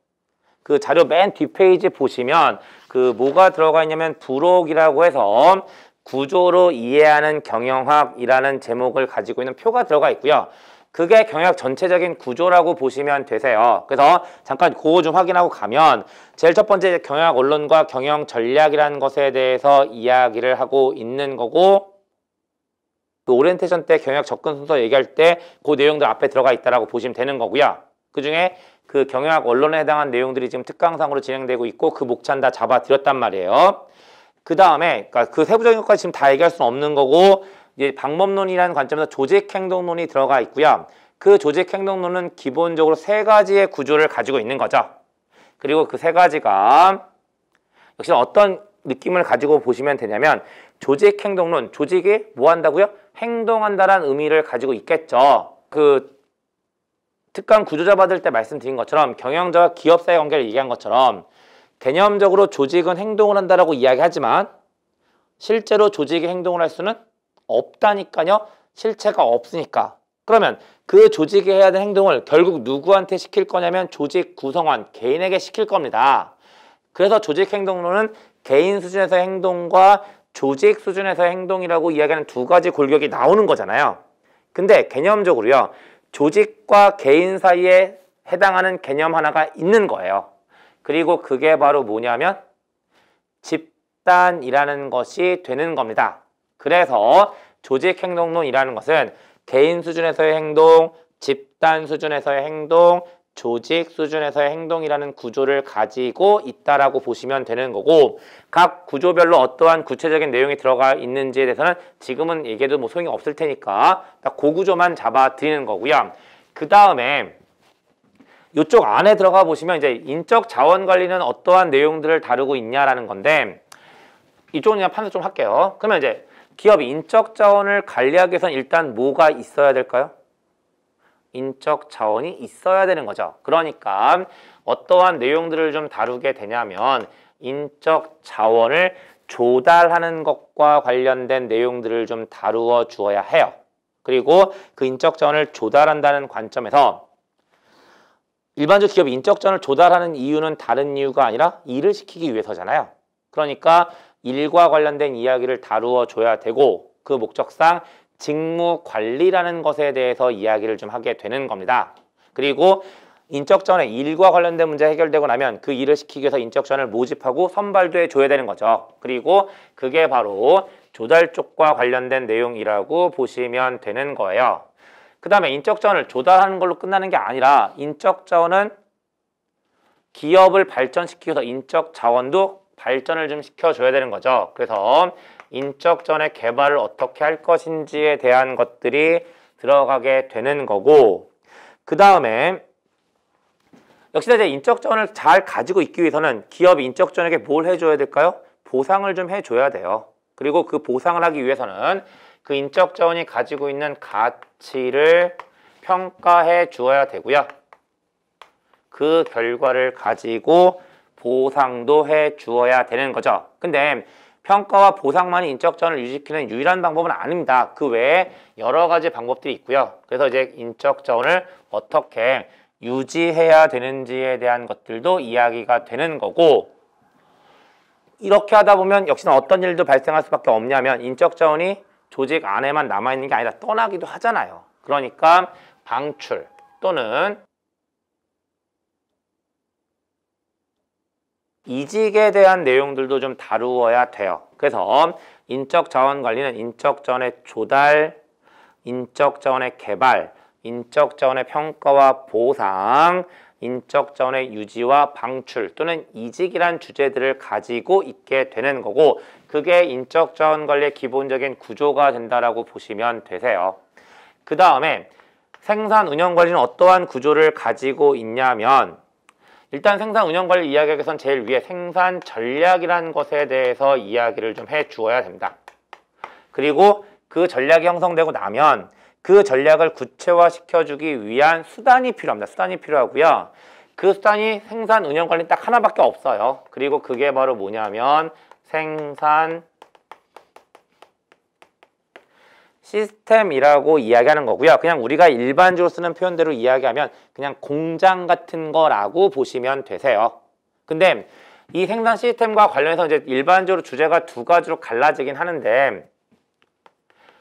그 자료 맨 뒷페이지 보시면 그 뭐가 들어가 있냐면 부록이라고 해서 구조로 이해하는 경영학이라는 제목을 가지고 있는 표가 들어가 있고요. 그게 경영학 전체적인 구조라고 보시면 되세요. 그래서 잠깐 그거 좀 확인하고 가면 제일 첫 번째 경영학 원론과 경영 전략이라는 것에 대해서 이야기를 하고 있는 거고 그 오리엔테이션 때 경영학 접근 순서 얘기할 때 그 내용들 앞에 들어가 있다라고 보시면 되는 거고요. 그중에 그 경영학 원론에 해당한 내용들이 지금 특강상으로 진행되고 있고 그 목차는 다 잡아드렸단 말이에요. 그 다음에 그러니까 그 세부적인 것까지 지금 다 얘기할 수는 없는 거고 이제 방법론이라는 관점에서 조직행동론이 들어가 있고요. 그 조직행동론은 기본적으로 세 가지의 구조를 가지고 있는 거죠. 그리고 그 세 가지가 역시 어떤 느낌을 가지고 보시면 되냐면 조직행동론, 조직이 뭐 한다고요? 행동한다라는 의미를 가지고 있겠죠. 그 특강 구조자 받을 때 말씀드린 것처럼 경영자와 기업사의 관계를 얘기한 것처럼 개념적으로 조직은 행동을 한다라고 이야기하지만 실제로 조직이 행동을 할 수는 없다니까요. 실체가 없으니까. 그러면 그 조직이 해야 되는 행동을 결국 누구한테 시킬 거냐면 조직 구성원, 개인에게 시킬 겁니다. 그래서 조직행동론은 개인 수준에서의 행동과 조직 수준에서의 행동이라고 이야기하는 두 가지 골격이 나오는 거잖아요. 근데 개념적으로요. 조직과 개인 사이에 해당하는 개념 하나가 있는 거예요. 그리고 그게 바로 뭐냐면 집단이라는 것이 되는 겁니다. 그래서 조직행동론이라는 것은 개인 수준에서의 행동, 집단 수준에서의 행동, 조직 수준에서의 행동이라는 구조를 가지고 있다라고 보시면 되는 거고 각 구조별로 어떠한 구체적인 내용이 들어가 있는지에 대해서는 지금은 얘기해도 뭐 소용이 없을 테니까 딱 그 구조만 잡아 드리는 거고요. 그 다음에 이쪽 안에 들어가 보시면 이제 인적 자원 관리는 어떠한 내용들을 다루고 있냐라는 건데 이쪽은 그냥 판서 좀 할게요. 그러면 이제 기업이 인적 자원을 관리하기 위해서는 일단 뭐가 있어야 될까요? 인적 자원이 있어야 되는 거죠. 그러니까 어떠한 내용들을 좀 다루게 되냐면 인적 자원을 조달하는 것과 관련된 내용들을 좀 다루어 주어야 해요. 그리고 그 인적 자원을 조달한다는 관점에서 일반적으로 기업이 인적 자원을 조달하는 이유는 다른 이유가 아니라 일을 시키기 위해서잖아요. 그러니까 일과 관련된 이야기를 다루어 줘야 되고 그 목적상 직무 관리라는 것에 대해서 이야기를 좀 하게 되는 겁니다. 그리고 인적 지원의 일과 관련된 문제 해결되고 나면 그 일을 시키기 위해서 인적 지원을 모집하고 선발도 해줘야 되는 거죠. 그리고 그게 바로 조달 쪽과 관련된 내용이라고 보시면 되는 거예요. 그 다음에 인적 자원을 조달하는 걸로 끝나는 게 아니라 인적 자원은 기업을 발전시키기 위해서 인적 자원도 발전을 좀 시켜줘야 되는 거죠. 그래서 인적 자원의 개발을 어떻게 할 것인지에 대한 것들이 들어가게 되는 거고, 그 다음에 역시나 이제 인적 자원을 잘 가지고 있기 위해서는 기업이 인적 자원에게 뭘 해줘야 될까요? 보상을 좀 해줘야 돼요. 그리고 그 보상을 하기 위해서는 그 인적 자원이 가지고 있는 가치를 평가해 주어야 되고요. 그 결과를 가지고 보상도 해 주어야 되는 거죠. 근데 평가와 보상만이 인적 자원을 유지시키는 유일한 방법은 아닙니다. 그 외에 여러 가지 방법들이 있고요. 그래서 이제 인적 자원을 어떻게 유지해야 되는지에 대한 것들도 이야기가 되는 거고, 이렇게 하다 보면 역시나 어떤 일도 발생할 수밖에 없냐면 인적 자원이 조직 안에만 남아있는 게 아니라 떠나기도 하잖아요. 그러니까 방출 또는 이직에 대한 내용들도 좀 다루어야 돼요. 그래서 인적 자원 관리는 인적 자원의 조달, 인적 자원의 개발, 인적 자원의 평가와 보상, 인적 자원의 유지와 방출 또는 이직이란 주제들을 가지고 있게 되는 거고, 그게 인적 자원 관리의 기본적인 구조가 된다라고 보시면 되세요. 그 다음에 생산 운영 관리는 어떠한 구조를 가지고 있냐면, 일단 생산 운영 관리 이야기하기 위해선 제일 위에 생산 전략이라는 것에 대해서 이야기를 좀 해 주어야 됩니다. 그리고 그 전략이 형성되고 나면 그 전략을 구체화시켜주기 위한 수단이 필요합니다. 수단이 필요하고요. 그 수단이 생산 운영 관리 딱 하나밖에 없어요. 그리고 그게 바로 뭐냐면 생산 시스템이라고 이야기하는 거고요. 그냥 우리가 일반적으로 쓰는 표현대로 이야기하면 그냥 공장 같은 거라고 보시면 되세요. 근데 이 생산 시스템과 관련해서 이제 일반적으로 주제가 두 가지로 갈라지긴 하는데,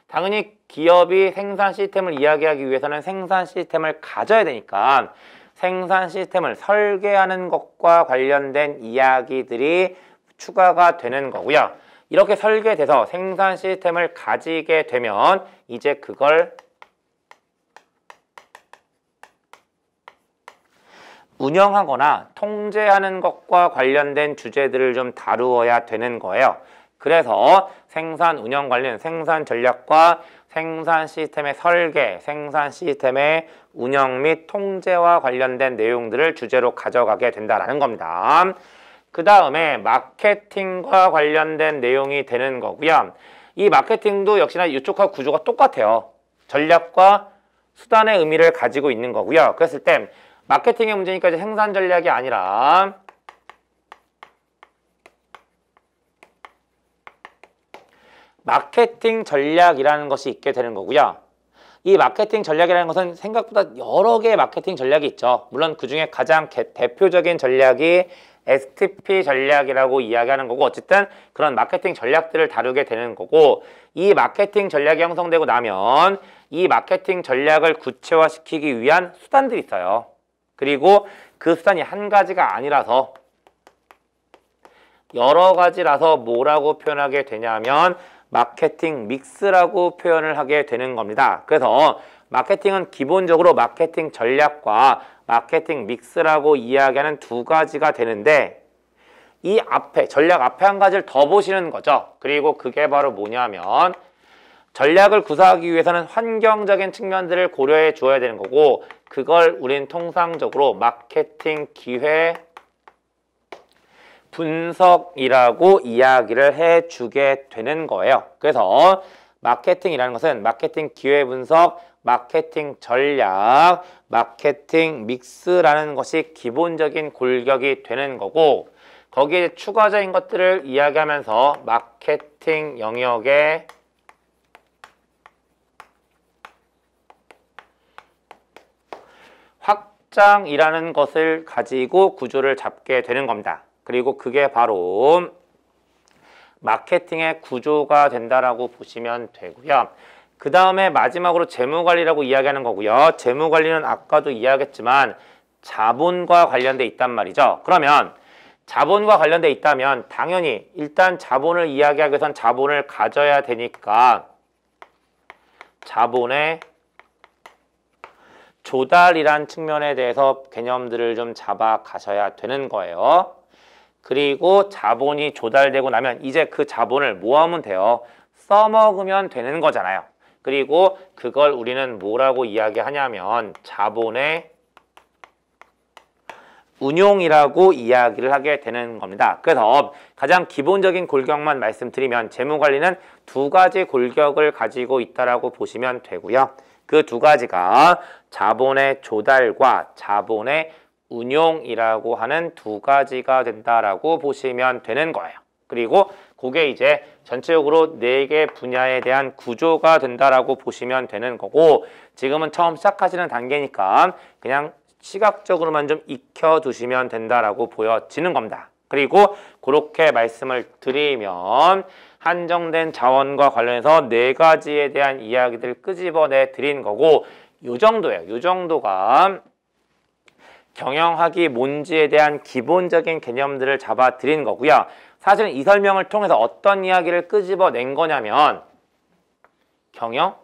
당연히 기업이 생산 시스템을 이야기하기 위해서는 생산 시스템을 가져야 되니까 생산 시스템을 설계하는 것과 관련된 이야기들이 추가가 되는 거고요. 이렇게 설계돼서 생산 시스템을 가지게 되면 이제 그걸 운영하거나 통제하는 것과 관련된 주제들을 좀 다루어야 되는 거예요. 그래서 생산 운영 관련 생산 전략과 생산 시스템의 설계, 생산 시스템의 운영 및 통제와 관련된 내용들을 주제로 가져가게 된다는 겁니다. 그 다음에 마케팅과 관련된 내용이 되는 거고요. 이 마케팅도 역시나 이쪽하고 구조가 똑같아요. 전략과 수단의 의미를 가지고 있는 거고요. 그랬을 때 마케팅의 문제니까 이제 생산 전략이 아니라 마케팅 전략이라는 것이 있게 되는 거고요. 이 마케팅 전략이라는 것은 생각보다 여러 개의 마케팅 전략이 있죠. 물론 그 중에 가장 대표적인 전략이 STP 전략이라고 이야기하는 거고, 어쨌든 그런 마케팅 전략들을 다루게 되는 거고, 이 마케팅 전략이 형성되고 나면 이 마케팅 전략을 구체화시키기 위한 수단들이 있어요. 그리고 그 수단이 한 가지가 아니라서 여러 가지라서 뭐라고 표현하게 되냐면 마케팅 믹스라고 표현을 하게 되는 겁니다. 그래서 마케팅은 기본적으로 마케팅 전략과 마케팅 믹스라고 이야기하는 두 가지가 되는데, 이 앞에 전략 앞에 한 가지를 더 보시는 거죠. 그리고 그게 바로 뭐냐면 전략을 구사하기 위해서는 환경적인 측면들을 고려해 주어야 되는 거고, 그걸 우린 통상적으로 마케팅 기회 분석이라고 이야기를 해주게 되는 거예요. 그래서 마케팅이라는 것은 마케팅 기회 분석, 마케팅 전략, 마케팅 믹스라는 것이 기본적인 골격이 되는 거고, 거기에 추가적인 것들을 이야기하면서 마케팅 영역의 확장이라는 것을 가지고 구조를 잡게 되는 겁니다. 그리고 그게 바로 마케팅의 구조가 된다라고 보시면 되고요. 그 다음에 마지막으로 재무관리라고 이야기하는 거고요. 재무관리는 아까도 이야기했지만 자본과 관련돼 있단 말이죠. 그러면 자본과 관련돼 있다면 당연히 일단 자본을 이야기하기 위해선 자본을 가져야 되니까 자본의 조달이란 측면에 대해서 개념들을 좀 잡아 가셔야 되는 거예요. 그리고 자본이 조달되고 나면 이제 그 자본을 뭐 하면 돼요? 써먹으면 되는 거잖아요. 그리고 그걸 우리는 뭐라고 이야기하냐면 자본의 운용이라고 이야기를 하게 되는 겁니다. 그래서 가장 기본적인 골격만 말씀드리면 재무관리는 두 가지 골격을 가지고 있다라고 보시면 되고요. 그 두 가지가 자본의 조달과 자본의 운용이라고 하는 두 가지가 된다라고 보시면 되는 거예요. 그리고 그게 이제 전체적으로 4개 분야에 대한 구조가 된다라고 보시면 되는 거고, 지금은 처음 시작하시는 단계니까 그냥 시각적으로만 좀 익혀두시면 된다라고 보여지는 겁니다. 그리고 그렇게 말씀을 드리면 한정된 자원과 관련해서 4가지에 대한 이야기들을 끄집어내 드린 거고, 요 정도예요. 요 정도가 경영학이 뭔지에 대한 기본적인 개념들을 잡아 드린 거고요. 사실은 이 설명을 통해서 어떤 이야기를 끄집어낸 거냐면 경영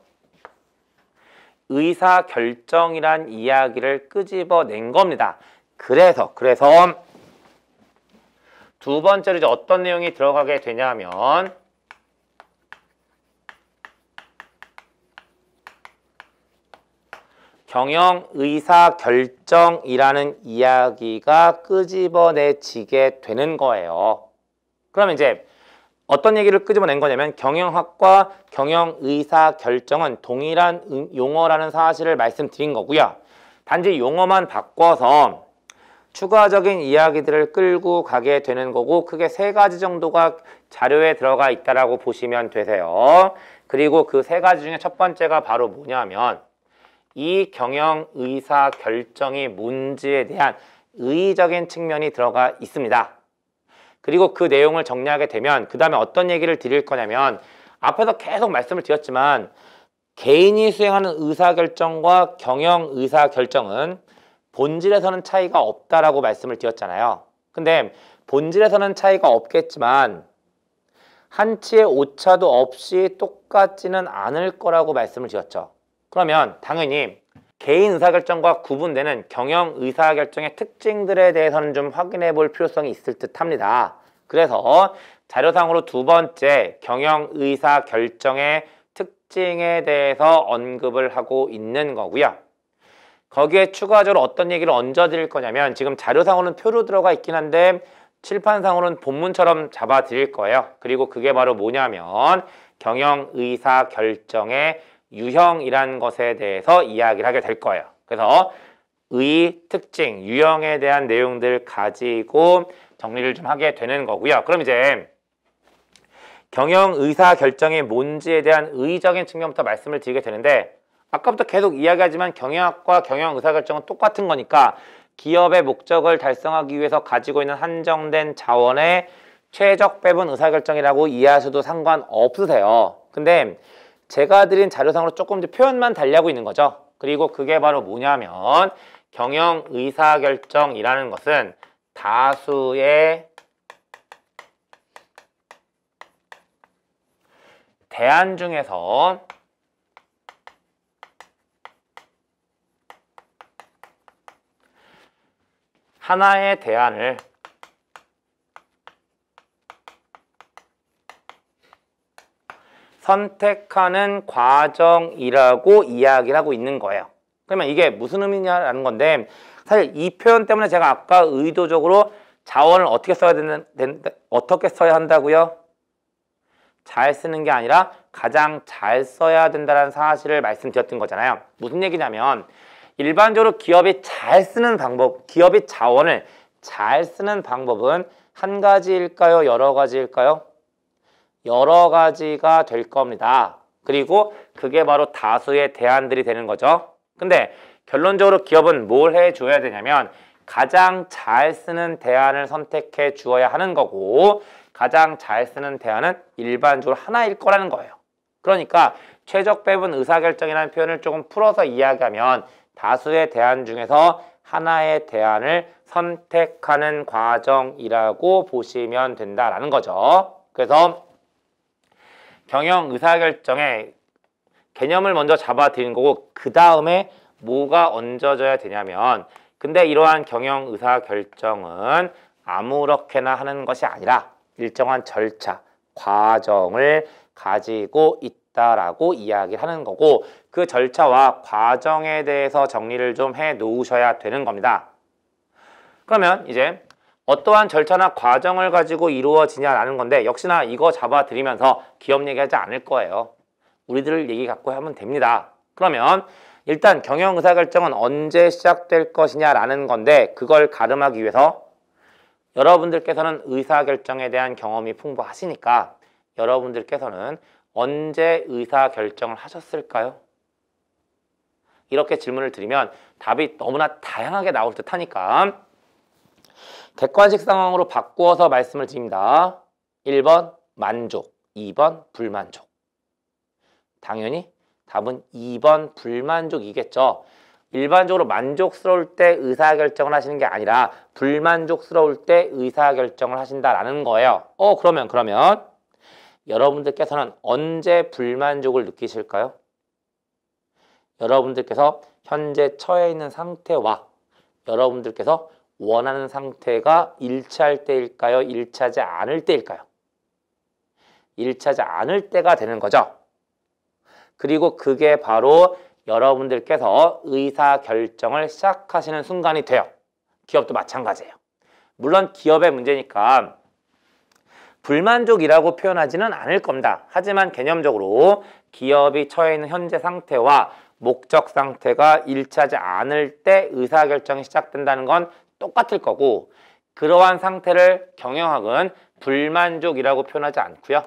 의사결정이란 이야기를 끄집어낸 겁니다. 그래서 두 번째로 이제 어떤 내용이 들어가게 되냐면 경영 의사결정이라는 이야기가 끄집어내지게 되는 거예요. 그러면 이제 어떤 얘기를 끄집어낸 거냐면 경영학과 경영의사결정은 동일한 용어라는 사실을 말씀드린 거고요. 단지 용어만 바꿔서 추가적인 이야기들을 끌고 가게 되는 거고, 크게 3가지 정도가 자료에 들어가 있다라고 보시면 되세요. 그리고 그 3가지 중에 첫 번째가 바로 뭐냐면 이 경영의사결정이 뭔지에 대한 의의적인 측면이 들어가 있습니다. 그리고 그 내용을 정리하게 되면 그 다음에 어떤 얘기를 드릴 거냐면 앞에서 계속 말씀을 드렸지만 개인이 수행하는 의사결정과 경영의사결정은 본질에서는 차이가 없다라고 말씀을 드렸잖아요. 근데 본질에서는 차이가 없겠지만 한치의 오차도 없이 똑같지는 않을 거라고 말씀을 드렸죠. 그러면 당연히 개인 의사결정과 구분되는 경영 의사결정의 특징들에 대해서는 좀 확인해 볼 필요성이 있을 듯 합니다. 그래서 자료상으로 두 번째 경영 의사결정의 특징에 대해서 언급을 하고 있는 거고요. 거기에 추가적으로 어떤 얘기를 얹어 드릴 거냐면 지금 자료상으로는 표로 들어가 있긴 한데 칠판상으로는 본문처럼 잡아 드릴 거예요. 그리고 그게 바로 뭐냐면 경영 의사결정의 유형이란 것에 대해서 이야기를 하게 될 거예요. 그래서 의, 특징, 유형에 대한 내용들 가지고 정리를 좀 하게 되는 거고요. 그럼 이제 경영 의사결정이 뭔지에 대한 의의적인 측면부터 말씀을 드리게 되는데, 아까부터 계속 이야기하지만 경영학과 경영 의사결정은 똑같은 거니까 기업의 목적을 달성하기 위해서 가지고 있는 한정된 자원의 최적 배분 의사결정이라고 이해하셔도 상관없으세요. 근데 제가 드린 자료상으로 조금 더 표현만 달리하고 있는 거죠. 그리고 그게 바로 뭐냐면 경영 의사결정이라는 것은 다수의 대안 중에서 하나의 대안을 선택하는 과정이라고 이야기를 하고 있는 거예요. 그러면 이게 무슨 의미냐라는 건데, 사실 이 표현 때문에 제가 아까 의도적으로 자원을 어떻게 써야 한다고요? 잘 쓰는 게 아니라 가장 잘 써야 된다는 사실을 말씀드렸던 거잖아요. 무슨 얘기냐면 일반적으로 기업이 잘 쓰는 방법, 기업이 자원을 잘 쓰는 방법은 한 가지일까요? 여러 가지일까요? 여러 가지가 될 겁니다. 그리고 그게 바로 다수의 대안들이 되는 거죠. 근데 결론적으로 기업은 뭘 해줘야 되냐면 가장 잘 쓰는 대안을 선택해 주어야 하는 거고, 가장 잘 쓰는 대안은 일반적으로 하나일 거라는 거예요. 그러니까 최적 배분 의사결정이라는 표현을 조금 풀어서 이야기하면 다수의 대안 중에서 하나의 대안을 선택하는 과정이라고 보시면 된다라는 거죠. 그래서 경영 의사결정의 개념을 먼저 잡아드리는 거고 그 다음에 뭐가 얹어져야 되냐면 근데 이러한 경영 의사결정은 아무렇게나 하는 것이 아니라 일정한 절차, 과정을 가지고 있다라고 이야기를 하는 거고 그 절차와 과정에 대해서 정리를 좀 해 놓으셔야 되는 겁니다. 그러면 이제 어떠한 절차나 과정을 가지고 이루어지냐라는 건데 역시나 이거 잡아드리면서 기업 얘기하지 않을 거예요. 우리들 얘기 갖고 하면 됩니다. 그러면 일단 경영 의사결정은 언제 시작될 것이냐라는 건데 그걸 가름하기 위해서 여러분들께서는 의사결정에 대한 경험이 풍부하시니까 여러분들께서는 언제 의사결정을 하셨을까요? 이렇게 질문을 드리면 답이 너무나 다양하게 나올 듯 하니까 객관식 상황으로 바꾸어서 말씀을 드립니다. 1번 만족, 2번 불만족. 당연히 답은 2번 불만족이겠죠. 일반적으로 만족스러울 때 의사결정을 하시는 게 아니라 불만족스러울 때 의사결정을 하신다라는 거예요. 그러면 여러분들께서는 언제 불만족을 느끼실까요? 여러분들께서 현재 처해 있는 상태와 여러분들께서 원하는 상태가 일치할 때일까요? 일치하지 않을 때일까요? 일치하지 않을 때가 되는 거죠. 그리고 그게 바로 여러분들께서 의사결정을 시작하시는 순간이 돼요. 기업도 마찬가지예요. 물론 기업의 문제니까 불만족이라고 표현하지는 않을 겁니다. 하지만 개념적으로 기업이 처해 있는 현재 상태와 목적 상태가 일치하지 않을 때 의사결정이 시작된다는 건 똑같을 거고 그러한 상태를 경영학은 불만족이라고 표현하지 않고요.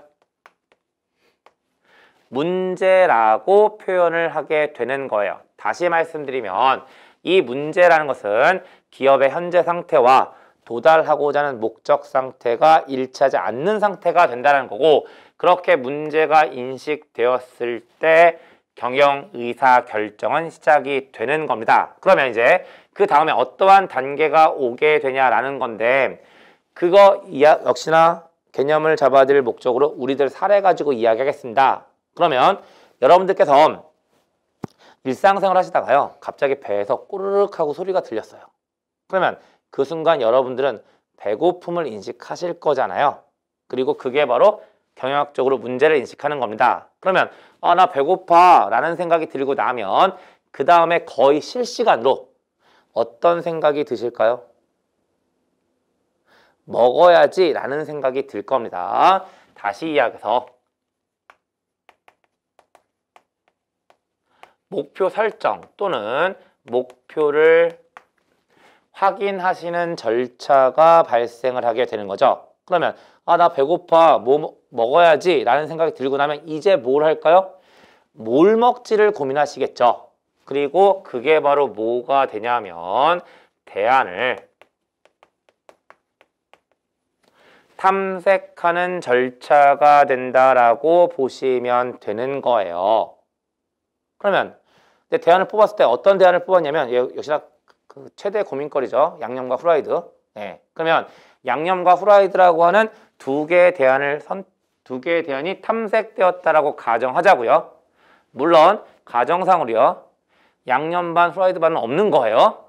문제라고 표현을 하게 되는 거예요. 다시 말씀드리면 이 문제라는 것은 기업의 현재 상태와 도달하고자 하는 목적 상태가 일치하지 않는 상태가 된다는 거고 그렇게 문제가 인식되었을 때 경영 의사 결정은 시작이 되는 겁니다. 그러면 이제 그 다음에 어떠한 단계가 오게 되냐라는 건데 그거 역시나 개념을 잡아드릴 목적으로 우리들 사례 가지고 이야기하겠습니다. 그러면 여러분들께서 일상생활 하시다가요 갑자기 배에서 꼬르륵 하고 소리가 들렸어요. 그러면 그 순간 여러분들은 배고픔을 인식하실 거잖아요. 그리고 그게 바로 경영학적으로 문제를 인식하는 겁니다. 그러면 나 배고파 라는 생각이 들고 나면 그 다음에 거의 실시간으로 어떤 생각이 드실까요? 먹어야지 라는 생각이 들 겁니다. 다시 이야기해서 목표 설정 또는 목표를 확인하시는 절차가 발생을 하게 되는 거죠. 그러면 나 배고파 뭐 먹어야지 라는 생각이 들고 나면 이제 뭘 할까요? 뭘 먹지를 고민하시겠죠. 그리고 그게 바로 뭐가 되냐면 대안을 탐색하는 절차가 된다라고 보시면 되는 거예요. 그러면 대안을 뽑았을 때 어떤 대안을 뽑았냐면 역시나 그 최대 고민거리죠. 양념과 후라이드. 네. 그러면 양념과 후라이드라고 하는 두 개의 대안이 탐색되었다라고 가정하자고요. 물론 가정상으로요. 양념 반 후라이드 반은 없는 거예요.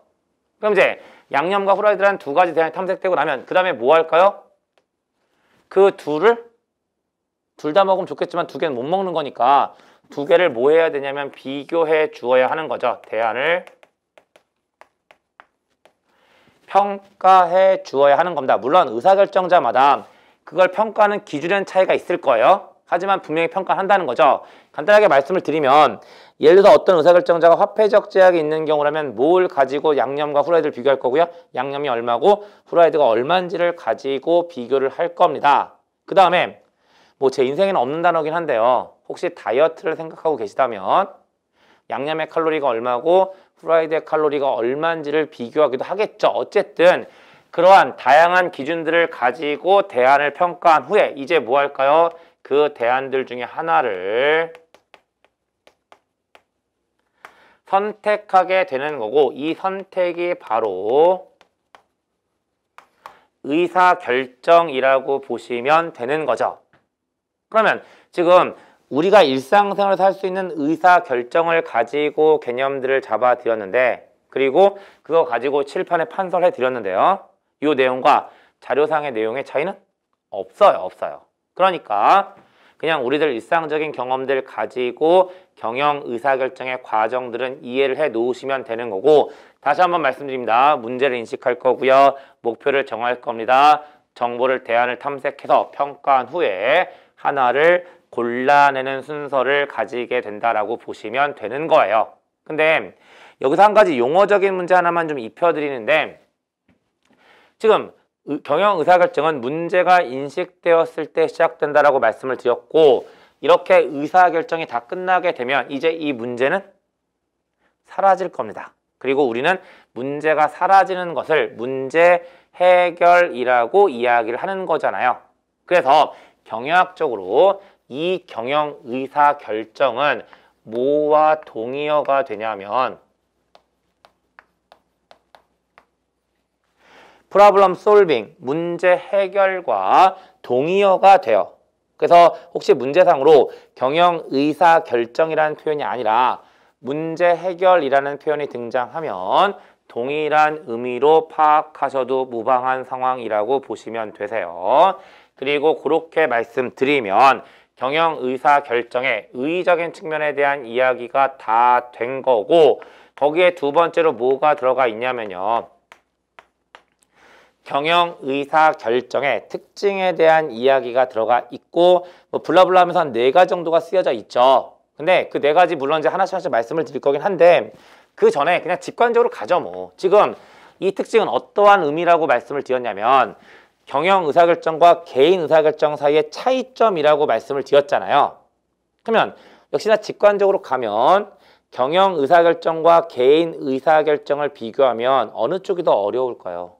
그럼 이제 양념과 후라이드라는 두 가지 대안이 탐색되고 나면 그 다음에 뭐 할까요? 그 둘 다 먹으면 좋겠지만 두 개는 못 먹는 거니까 두 개를 뭐 해야 되냐면 비교해 주어야 하는 거죠. 대안을 평가해 주어야 하는 겁니다. 물론 의사결정자마다 그걸 평가하는 기준에는 차이가 있을 거예요. 하지만 분명히 평가한다는 거죠. 간단하게 말씀을 드리면 예를 들어 어떤 의사결정자가 화폐적 제약이 있는 경우라면 뭘 가지고 양념과 후라이드를 비교할 거고요. 양념이 얼마고 후라이드가 얼마인지를 가지고 비교를 할 겁니다. 그 다음에 뭐 제 인생에는 없는 단어긴 한데요. 혹시 다이어트를 생각하고 계시다면 양념의 칼로리가 얼마고 후라이드의 칼로리가 얼마인지를 비교하기도 하겠죠. 어쨌든 그러한 다양한 기준들을 가지고 대안을 평가한 후에 이제 뭐 할까요? 그 대안들 중에 하나를 선택하게 되는 거고 이 선택이 바로 의사결정이라고 보시면 되는 거죠. 그러면 지금 우리가 일상생활에서 할 수 있는 의사결정을 가지고 개념들을 잡아드렸는데 그리고 그거 가지고 칠판에 판서를 해드렸는데요. 이 내용과 자료상의 내용의 차이는 없어요. 그러니까 그냥 우리들 일상적인 경험들 가지고 경영 의사결정의 과정들은 이해를 해 놓으시면 되는 거고 다시 한번 말씀드립니다. 문제를 인식할 거고요. 목표를 정할 겁니다. 정보를 대안을 탐색해서 평가한 후에 하나를 골라내는 순서를 가지게 된다라고 보시면 되는 거예요. 근데 여기서 한 가지 용어적인 문제 하나만 좀 입혀드리는데 지금 경영 의사결정은 문제가 인식되었을 때 시작된다라고 말씀을 드렸고 이렇게 의사결정이 다 끝나게 되면 이제 이 문제는 사라질 겁니다. 그리고 우리는 문제가 사라지는 것을 문제 해결이라고 이야기를 하는 거잖아요. 그래서 경영학적으로 이 경영 의사결정은 뭐와 동의어가 되냐면 problem solving, 문제 해결과 동의어가 돼요. 그래서 혹시 문제상으로 경영 의사결정이라는 표현이 아니라 문제 해결이라는 표현이 등장하면 동일한 의미로 파악하셔도 무방한 상황이라고 보시면 되세요. 그리고 그렇게 말씀드리면 경영 의사결정의 의의적인 측면에 대한 이야기가 다 된 거고 거기에 두 번째로 뭐가 들어가 있냐면요. 경영 의사결정의 특징에 대한 이야기가 들어가 있고 뭐 블라블라 하면서 한 4가지 정도가 쓰여져 있죠. 근데 그 4가지 물론 이제 하나씩 말씀을 드릴 거긴 한데 그 전에 그냥 직관적으로 가죠 뭐. 지금 이 특징은 어떠한 의미라고 말씀을 드렸냐면 경영 의사결정과 개인 의사결정 사이의 차이점이라고 말씀을 드렸잖아요. 그러면 역시나 직관적으로 가면 경영 의사결정과 개인 의사결정을 비교하면 어느 쪽이 더 어려울까요?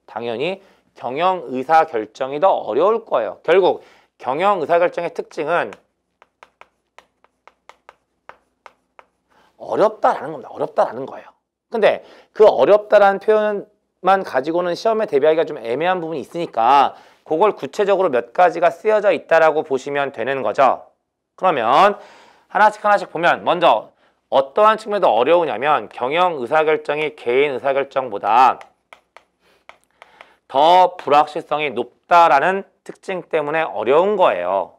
당연히 경영 의사결정이 더 어려울 거예요. 결국 경영 의사결정의 특징은 어렵다라는 겁니다. 어렵다라는 거예요. 근데 그 어렵다라는 표현만 가지고는 시험에 대비하기가 좀 애매한 부분이 있으니까 그걸 구체적으로 몇 가지가 쓰여져 있다라고 보시면 되는 거죠. 그러면 하나씩 보면 먼저 어떠한 측면에서 어려우냐면 경영 의사결정이 개인 의사결정보다 더 불확실성이 높다라는 특징 때문에 어려운 거예요.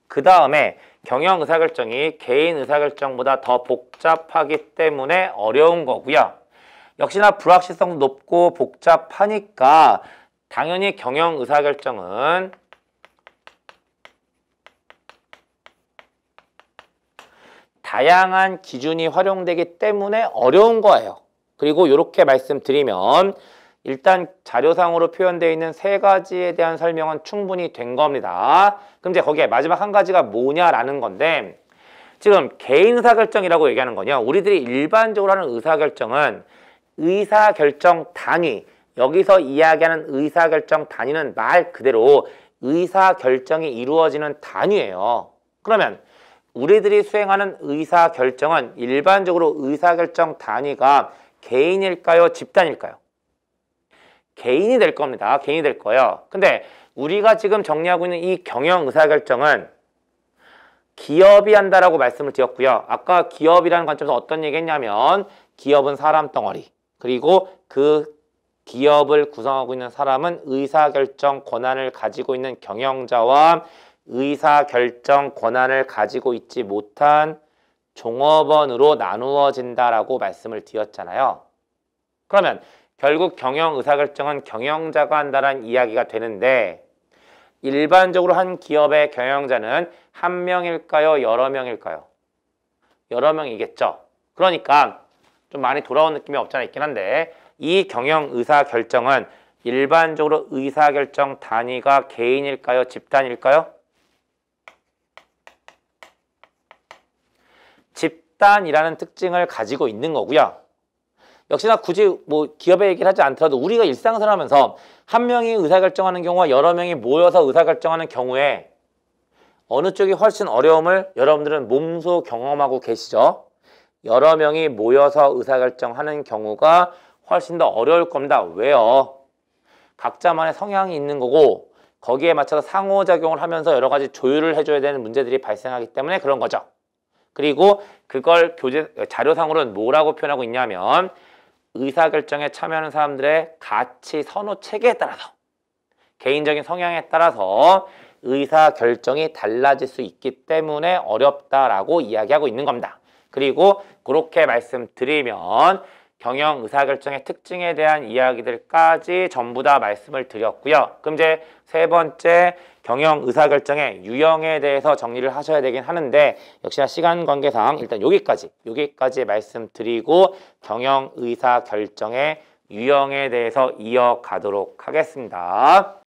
그 다음에 경영 의사결정이 개인 의사결정보다 더 복잡하기 때문에 어려운 거고요. 역시나 불확실성도 높고 복잡하니까 당연히 경영 의사결정은 다양한 기준이 활용되기 때문에 어려운 거예요. 그리고 이렇게 말씀드리면 일단 자료상으로 표현되어 있는 3가지에 대한 설명은 충분히 된 겁니다. 그럼 이제 거기에 마지막 한 가지가 뭐냐라는 건데 지금 개인 의사결정이라고 얘기하는 거냐 우리들이 일반적으로 하는 의사결정은 의사결정 단위 여기서 이야기하는 의사결정 단위는 말 그대로 의사결정이 이루어지는 단위예요. 그러면 우리들이 수행하는 의사결정은 일반적으로 의사결정 단위가 개인일까요? 집단일까요? 개인이 될 겁니다. 개인이 될 거예요. 근데 우리가 지금 정리하고 있는 이 경영 의사결정은 기업이 한다라고 말씀을 드렸고요. 아까 기업이라는 관점에서 어떤 얘기 했냐면 기업은 사람 덩어리 그리고 그 기업을 구성하고 있는 사람은 의사결정 권한을 가지고 있는 경영자와 의사결정 권한을 가지고 있지 못한 종업원으로 나누어진다라고 말씀을 드렸잖아요. 그러면 결국 경영 의사결정은 경영자가 한다는 이야기가 되는데 일반적으로 한 기업의 경영자는 한 명일까요? 여러 명일까요? 여러 명이겠죠. 그러니까 좀 많이 돌아온 느낌이 없잖아 있긴 한데 이 경영 의사결정은 일반적으로 의사결정 단위가 개인일까요? 집단일까요? 집단이라는 특징을 가지고 있는 거고요. 역시나 굳이 뭐 기업의 얘기를 하지 않더라도 우리가 일상생활 하면서 한 명이 의사결정하는 경우와 여러 명이 모여서 의사결정하는 경우에 어느 쪽이 훨씬 어려움을 여러분들은 몸소 경험하고 계시죠? 여러 명이 모여서 의사결정하는 경우가 훨씬 더 어려울 겁니다. 왜요? 각자만의 성향이 있는 거고 거기에 맞춰서 상호작용을 하면서 여러 가지 조율을 해줘야 되는 문제들이 발생하기 때문에 그런 거죠. 그리고 그걸 자료상으로는 뭐라고 표현하고 있냐면 의사결정에 참여하는 사람들의 가치 선호 체계에 따라서 개인적인 성향에 따라서 의사결정이 달라질 수 있기 때문에 어렵다라고 이야기하고 있는 겁니다. 그리고 그렇게 말씀드리면 경영 의사결정의 특징에 대한 이야기들까지 전부 다 말씀을 드렸고요. 그럼 이제 세 번째 경영 의사결정의 유형에 대해서 정리를 하셔야 되긴 하는데 역시나 시간 관계상 일단 여기까지 말씀드리고 경영 의사결정의 유형에 대해서 이어가도록 하겠습니다.